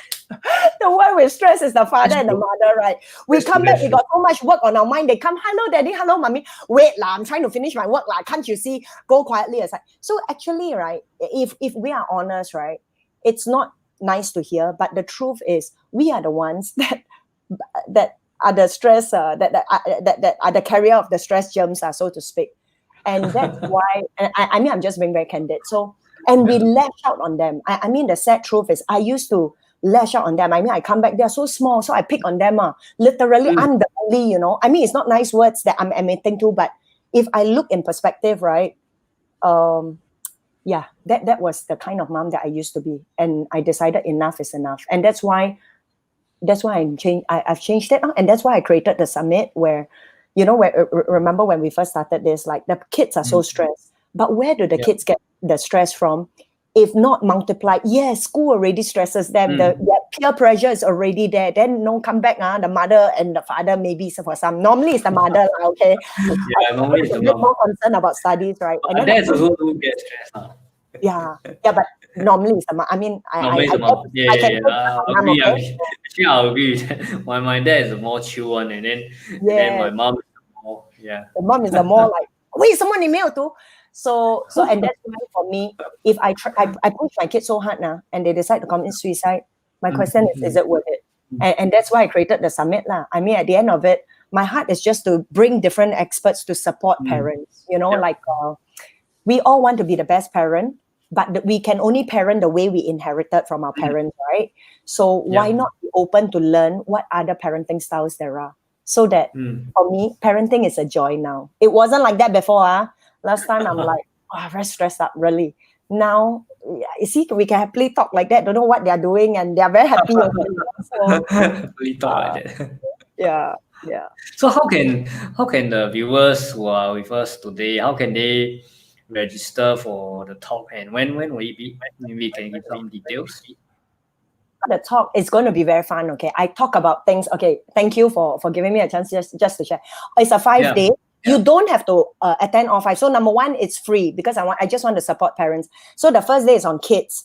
The one with stress is the father and the mother, right? We come back, we got so much work on our mind. They come, hello, daddy, hello, mommy. Wait, I'm trying to finish my work. Can't you see? Go quietly aside. So actually, right, if we are honest, right, it's not nice to hear, but the truth is we are the ones that are the stress, that are the carrier of the stress germs, so to speak. And that's why, I mean, I'm just being very candid. So, and we lash out on them. I mean, the sad truth is I used to lash out on them. I mean, I come back, they're so small, so I pick on them. Literally, I'm the only, you know. I mean, it's not nice words that I'm admitting to, but if I look in perspective, right, yeah, that was the kind of mom that I used to be. And I decided enough is enough. And that's why I've changed it. And that's why I created the summit where, you know, remember when we first started this, like the kids are so stressed. But where do the kids get the stress from? If not multiplied, yes, school already stresses them. The peer pressure is already there. Then no come back, the mother and the father maybe for some. Normally it's the mother, okay. Normally it's a the bit mom. more concerned about studies, right? And then that's also do get stressed. Yeah, but normally it's the mom. I mean, normally it's the mom. Actually, I agree with that. My dad is the more chill one, and then my mom is the more, the mom is the more like, wait, someone email too. So and that's why for me, if I push my kids so hard now and they decide to commit suicide, my question is it worth it? And that's why I created the summit lah. I mean, at the end of it, my heart is just to bring different experts to support parents. You know, like we all want to be the best parent, but we can only parent the way we inherited from our parents, right? So why not be open to learn what other parenting styles there are? So that for me, parenting is a joy now. It wasn't like that before. Last time I'm like, very stressed up, really. Now, you see, we can happily talk like that. Don't know what they're doing, and they're very happy. So, happily talk like that. Yeah. So how can the viewers who are with us today, how can they register for the talk, and when will it be? Maybe can give some details. The talk is going to be very fun. Okay, I talk about things. Okay, thank you for giving me a chance just to share. It's a 5-day. You don't have to attend all 5. So number 1, it's free because I just want to support parents. So the first day is on kids.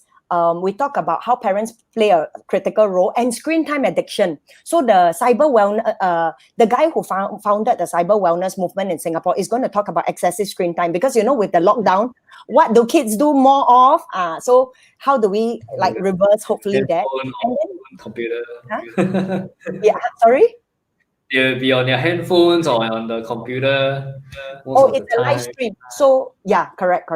We talk about how parents play a critical role and screen time addiction. So the cyber wellness, the guy who founded the cyber wellness movement in Singapore is going to talk about excessive screen time because, you know, with the lockdown, what do kids do more of? So how do we like reverse hopefully that? And then, computer. Yeah, sorry? They'll be on their handphones or on the computer. It's a live stream. So yeah, correct.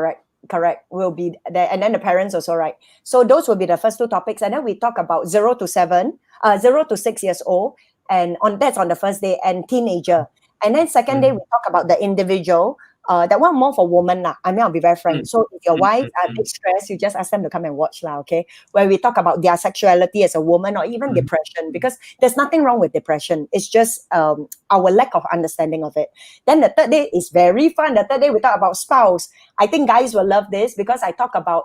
Will be there, and then the parents also, right? So those will be the first 2 topics, and then we talk about 0 to 6 years old, and that's on the first day, and teenager, and then second day we talk about the individual. That one more for women lah. I mean, I'll be very frank. So if your wife are a bit stressed, you just ask them to come and watch lah, okay? Where we talk about their sexuality as a woman or even depression, because there's nothing wrong with depression. It's just our lack of understanding of it. Then the third day is very fun. The third day we talk about spouse. I think guys will love this because I talk about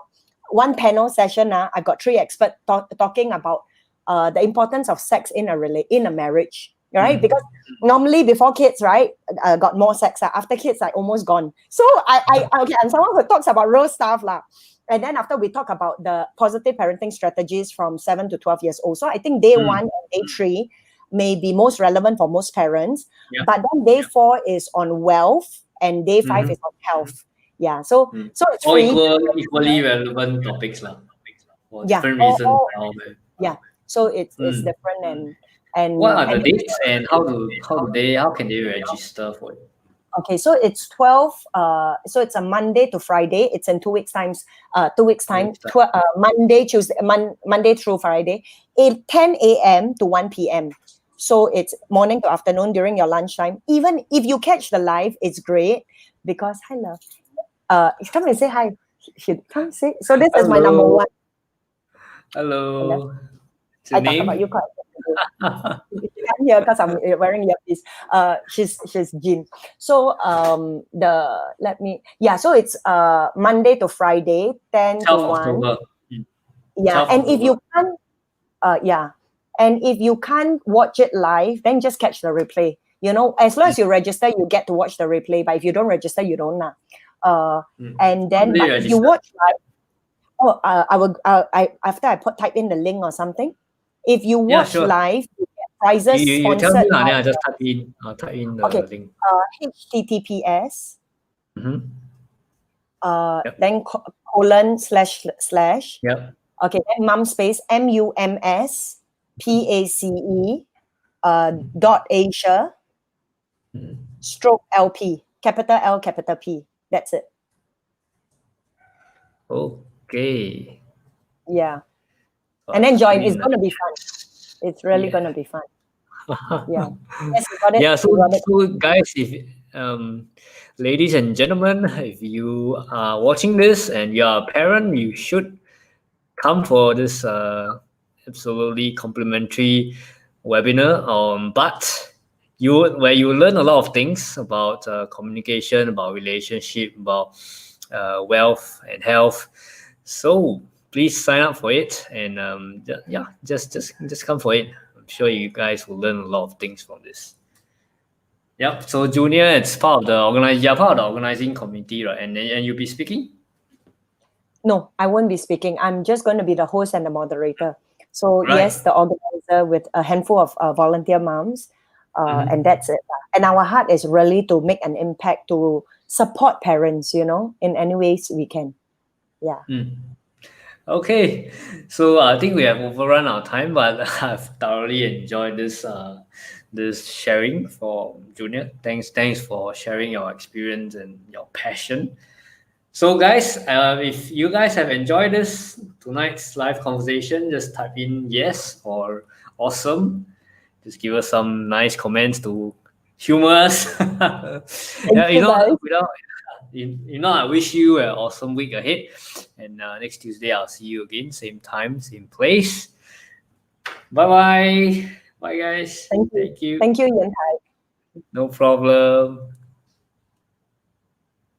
one panel session. I've got 3 experts talking about the importance of sex in a marriage. Right? Because normally before kids, right, got more sex. After kids, almost gone. So I'm someone who talks about real stuff lah. And then after we talk about the positive parenting strategies from 7 to 12 years old. So I think day 1 and day 3 may be most relevant for most parents. But then day 4 is on wealth and day 5 is on health. Yeah. So it's all equally relevant topics lah. For different reasons. So it's different and what are the dates and how can they register for it? Okay, so it's 12. So it's a Monday to Friday. It's in 2 weeks times. 2 weeks time. Monday, Tuesday, Monday through Friday, 10 a.m. to 1 p.m. So it's morning to afternoon during your lunchtime. Even if you catch the live, it's great because hi love. Come and say hi. Come say. So this is my number 1. Hello. I talk about you quite. here because I'm wearing earpiece. She's Jean. So so it's Monday to Friday, 10 to 12 1. October. Yeah, 12 and if you October. can't, and if you can't watch it live, then just catch the replay. You know, as long as you register, you get to watch the replay. But if you don't register, you don't. And then, Only but if you register. watch live, I will. After I type in the link or something. If you Yeah, watch sure. live, you get prizes You tell sponsored me, then by I'll just type in. I'll type in the Okay. link. HTTPS. Yep. Then colon / Yep. Okay, then mumspace MUMSPACE .asia /LP, capital L, capital P. That's it. Okay. Yeah. And then join. It's Screen gonna be fun. It's really gonna be fun. Yeah. Yes, you got it. Yeah, You got it. so guys, if ladies and gentlemen, if you are watching this and you are a parent, you should come for this absolutely complimentary webinar. But where you learn a lot of things about communication, about relationship, about wealth and health. So please sign up for it, and just come for it. I'm sure you guys will learn a lot of things from this. Yep. So Junia, it's part of the you're part of the organizing committee, right? And you'll be speaking? No, I won't be speaking. I'm just going to be the host and the moderator. So Right. yes, the organizer with a handful of volunteer moms, and that's it. And our heart is really to make an impact, to support parents, you know, in any ways we can. Yeah. Okay, so I think we have overrun our time, but I've thoroughly enjoyed this sharing for Junia. Thanks for sharing your experience and your passion. So guys, if you guys have enjoyed tonight's live conversation, just type in yes or awesome. Just give us some nice comments to humor us. I wish you an awesome week ahead. And next Tuesday, I'll see you again, same time, same place. Bye, guys. Thank you. Thank you, Yan Tai. No problem.